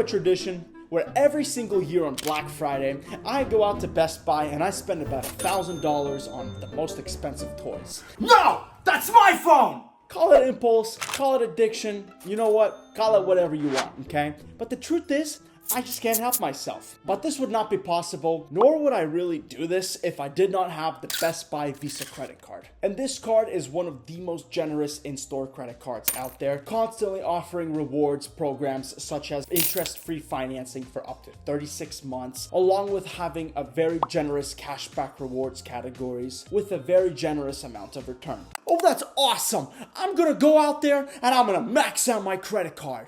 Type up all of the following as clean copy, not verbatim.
a tradition where every single year on Black Friday, I go out to Best Buy and I spend about $1,000 on the most expensive toys. No! That's my phone! Call it impulse, call it addiction, you know what? Call it whatever you want, okay? But the truth is, I just can't help myself. But this would not be possible, nor would I really do this if I did not have the Best Buy Visa credit card. And this card is one of the most generous in-store credit cards out there, constantly offering rewards programs such as interest-free financing for up to 36 months, along with having a very generous cashback rewards categories with a very generous amount of return. Oh, that's awesome! I'm gonna go out there and I'm gonna max out my credit card.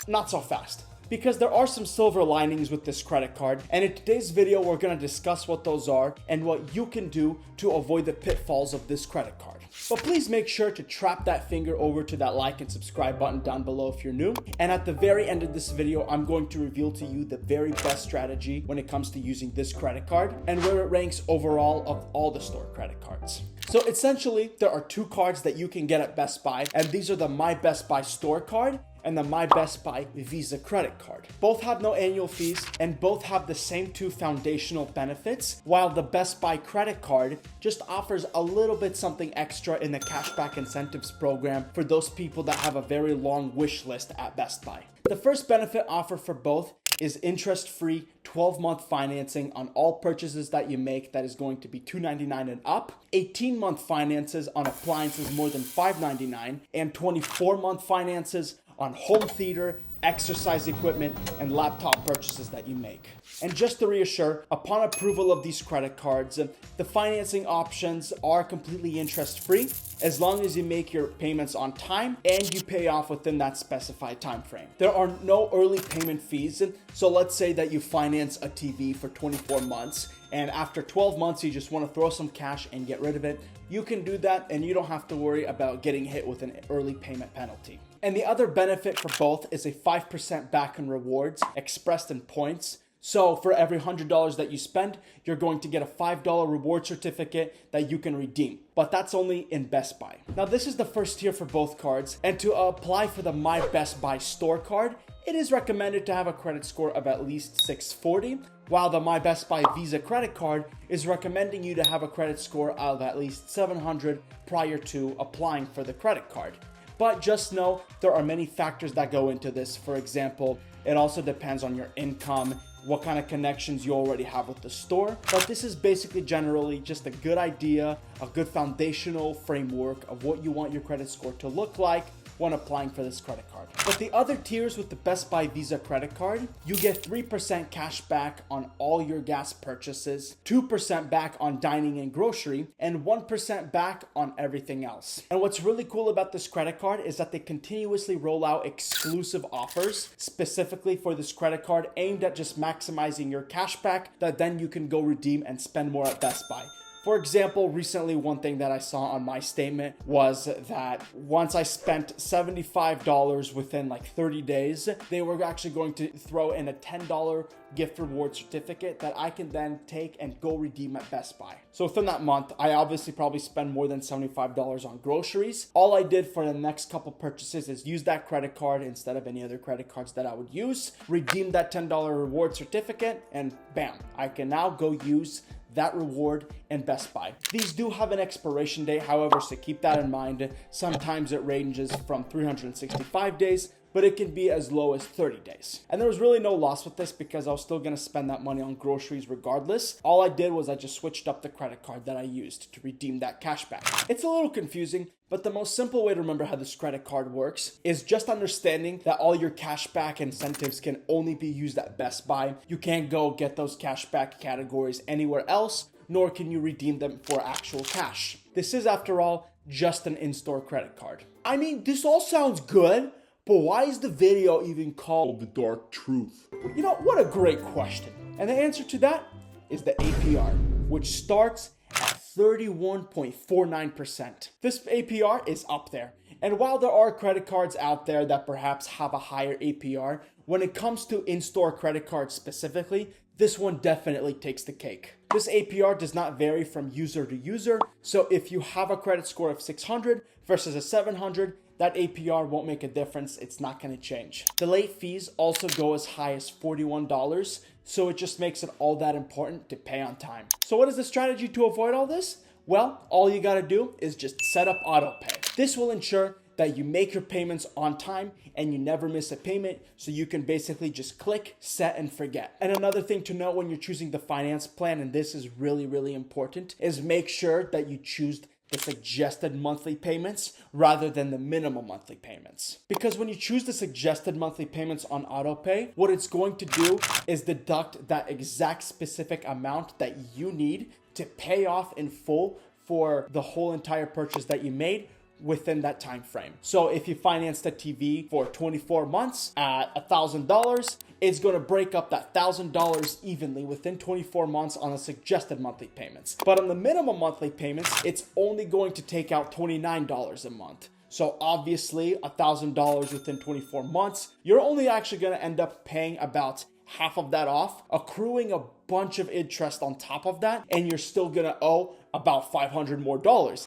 Not so fast, because there are some silver linings with this credit card, and in today's video we're going to discuss what those are and what you can do to avoid the pitfalls of this credit card. But please make sure to trap that finger over to that like and subscribe button down below if you're new, and at the very end of this video I'm going to reveal to you the very best strategy when it comes to using this credit card and where it ranks overall of all the store credit cards. So essentially there are two cards that you can get at Best Buy, and these are the My Best Buy store card and the My Best Buy Visa credit card. Both have no annual fees and both have the same two foundational benefits, while the Best Buy credit card just offers a little bit something extra in the cashback incentives program for those people that have a very long wish list at Best Buy. The first benefit offered for both is interest-free 12-month financing on all purchases that you make that is going to be $299 and up, 18-month finances on appliances more than $599, and 24-month finances on home theater, exercise equipment, and laptop purchases that you make. And just to reassure, upon approval of these credit cards, the financing options are completely interest-free as long as you make your payments on time and you pay off within that specified time frame. There are no early payment fees, so let's say that you finance a TV for 24 months and after 12 months you just want to throw some cash and get rid of it. You can do that and you don't have to worry about getting hit with an early payment penalty. And the other benefit for both is a 5% back in rewards expressed in points. So for every $100 that you spend, you're going to get a $5 reward certificate that you can redeem. But that's only in Best Buy. Now this is the first tier for both cards, and to apply for the My Best Buy store card, it is recommended to have a credit score of at least 640, while the My Best Buy Visa credit card is recommending you to have a credit score of at least 700 prior to applying for the credit card. But just know there are many factors that go into this. For example, it also depends on your income, what kind of connections you already have with the store. But this is basically generally just a good idea, a good foundational framework of what you want your credit score to look like when applying for this credit card. But the other tiers with the Best Buy Visa credit card, you get 3% cash back on all your gas purchases, 2% back on dining and grocery, and 1% back on everything else. And what's really cool about this credit card is that they continuously roll out exclusive offers specifically for this credit card aimed at just maximizing your cash back that then you can go redeem and spend more at Best Buy. For example, recently one thing that I saw on my statement was that once I spent $75 within like 30 days, they were actually going to throw in a $10 gift reward certificate that I can then take and go redeem at Best Buy. So within that month, I obviously probably spend more than $75 on groceries. All I did for the next couple purchases is use that credit card instead of any other credit cards that I would use, redeem that $10 reward certificate, and bam, I can now go use that reward in Best Buy. These do have an expiration date, however, so keep that in mind. Sometimes it ranges from 365 days, but it can be as low as 30 days. And there was really no loss with this because I was still gonna spend that money on groceries regardless. All I did was I just switched up the credit card that I used to redeem that cash back. It's a little confusing, but the most simple way to remember how this credit card works is just understanding that all your cashback incentives can only be used at Best Buy. You can't go get those cashback categories anywhere else, nor can you redeem them for actual cash. This is, after all, just an in-store credit card. I mean, this all sounds good, but why is the video even called The Dark Truth? You know, what a great question. And the answer to that is the APR, which starts at 31.49%. This APR is up there. And while there are credit cards out there that perhaps have a higher APR, when it comes to in-store credit cards specifically, this one definitely takes the cake. This APR does not vary from user to user, so if you have a credit score of 600 versus a 700, that APR won't make a difference. It's not going to change. The late fees also go as high as $41, so it just makes it all that important to pay on time. So what is the strategy to avoid all this? Well, all you got to do is just set up autopay. This will ensure that you make your payments on time and you never miss a payment, so you can basically just click, set, and forget. And another thing to note when you're choosing the finance plan, and this is really, really important, is make sure that you choose the suggested monthly payments rather than the minimum monthly payments. Because when you choose the suggested monthly payments on autopay, what it's going to do is deduct that exact specific amount that you need to pay off in full for the whole entire purchase that you made within that time frame. So if you finance the TV for 24 months at $1,000, it's going to break up that $1,000 evenly within 24 months on the suggested monthly payments. But on the minimum monthly payments, it's only going to take out $29 a month. So obviously $1,000 within 24 months, you're only actually going to end up paying about half of that off, accruing a bunch of interest on top of that, and you're still gonna owe about $500 more.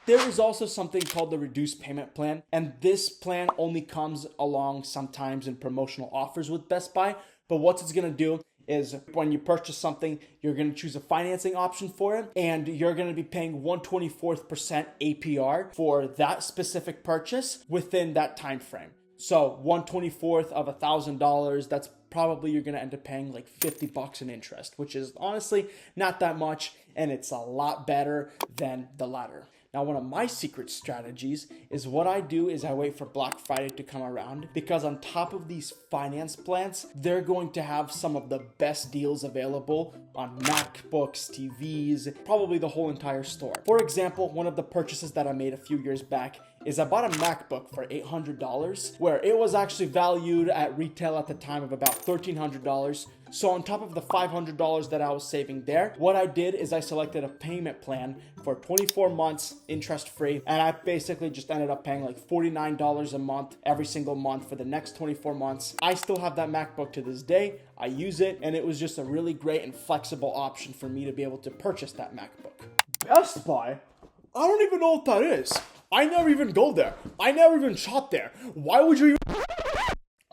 There is also something called the reduced payment plan, and this plan only comes along sometimes in promotional offers with Best Buy. But what it's gonna do is when you purchase something, you're gonna choose a financing option for it, and you're gonna be paying 1/24% APR for that specific purchase within that time frame. So 1/24 of $1,000, that's probably you're going to end up paying like $50 in interest, which is honestly not that much, and it's a lot better than the latter. Now, one of my secret strategies is what I do is I wait for Black Friday to come around, because on top of these finance plans, they're going to have some of the best deals available on MacBooks, TVs, probably the whole entire store. For example, one of the purchases that I made a few years back is I bought a MacBook for $800, where it was actually valued at retail at the time of about $1,300. So on top of the $500 that I was saving there, what I did is I selected a payment plan for 24 months, interest-free, and I basically just ended up paying like $49 a month every single month for the next 24 months. I still have that MacBook to this day. I use it, and it was just a really great and flexible option for me to be able to purchase that MacBook. Best Buy? I don't even know what that is. I never even go there. I never even shop there. Why would you even...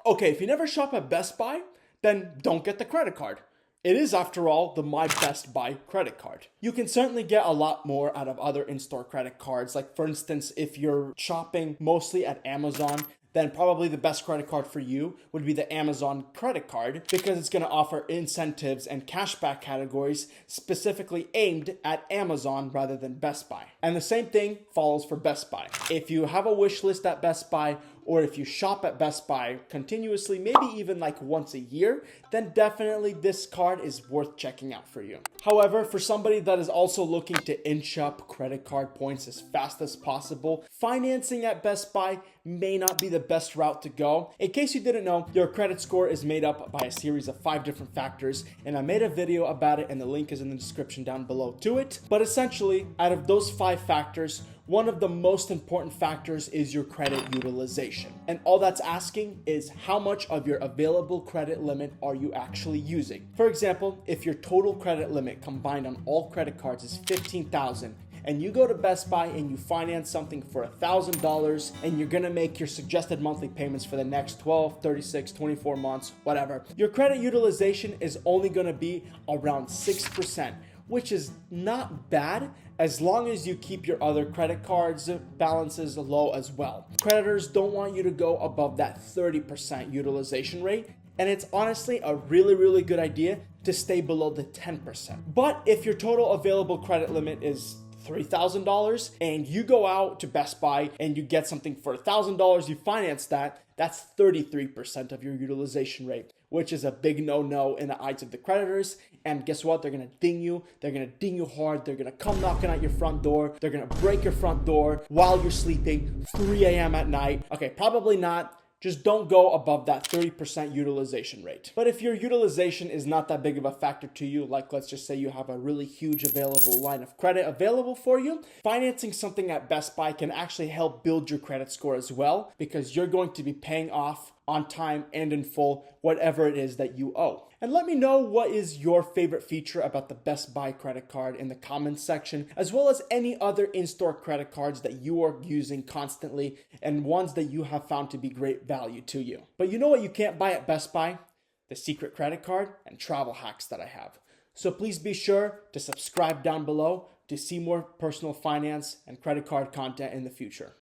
Okay, if you never shop at Best Buy, then don't get the credit card. It is, after all, the My Best Buy credit card. You can certainly get a lot more out of other in-store credit cards. Like, for instance, if you're shopping mostly at Amazon, then probably the best credit card for you would be the Amazon credit card, because it's going to offer incentives and cashback categories specifically aimed at Amazon rather than Best Buy. And the same thing follows for Best Buy. If you have a wish list at Best Buy, or if you shop at Best Buy continuously, maybe even like once a year, then definitely this card is worth checking out for you. However, for somebody that is also looking to inch up credit card points as fast as possible, financing at Best Buy may not be the best route to go. In case you didn't know, your credit score is made up by a series of 5 different factors, and I made a video about it, and the link is in the description down below to it. But essentially, out of those 5 factors, one of the most important factors is your credit utilization. And all that's asking is how much of your available credit limit are you actually using? For example, if your total credit limit combined on all credit cards is $15,000, and you go to Best Buy and you finance something for $1,000, and you're gonna make your suggested monthly payments for the next 12, 36, 24 months, whatever, your credit utilization is only gonna be around 6%, which is not bad as long as you keep your other credit cards balances low as well. Creditors don't want you to go above that 30% utilization rate, and it's honestly a really, really good idea to stay below the 10%. But if your total available credit limit is $3,000 and you go out to Best Buy and you get something for $1,000, you finance that, that's 33% of your utilization rate, which is a big no-no in the eyes of the creditors. And guess what? They're gonna ding you. They're gonna ding you hard. They're gonna come knocking at your front door. They're gonna break your front door while you're sleeping, 3 a.m. at night. Okay, probably not. Just don't go above that 30% utilization rate. But if your utilization is not that big of a factor to you, like let's just say you have a really huge available line of credit available for you, financing something at Best Buy can actually help build your credit score as well, because you're going to be paying off on time and in full, whatever it is that you owe. And let me know what is your favorite feature about the Best Buy credit card in the comments section, as well as any other in-store credit cards that you are using constantly and ones that you have found to be great value to you. But you know what you can't buy at Best Buy? The secret credit card and travel hacks that I have. So please be sure to subscribe down below to see more personal finance and credit card content in the future.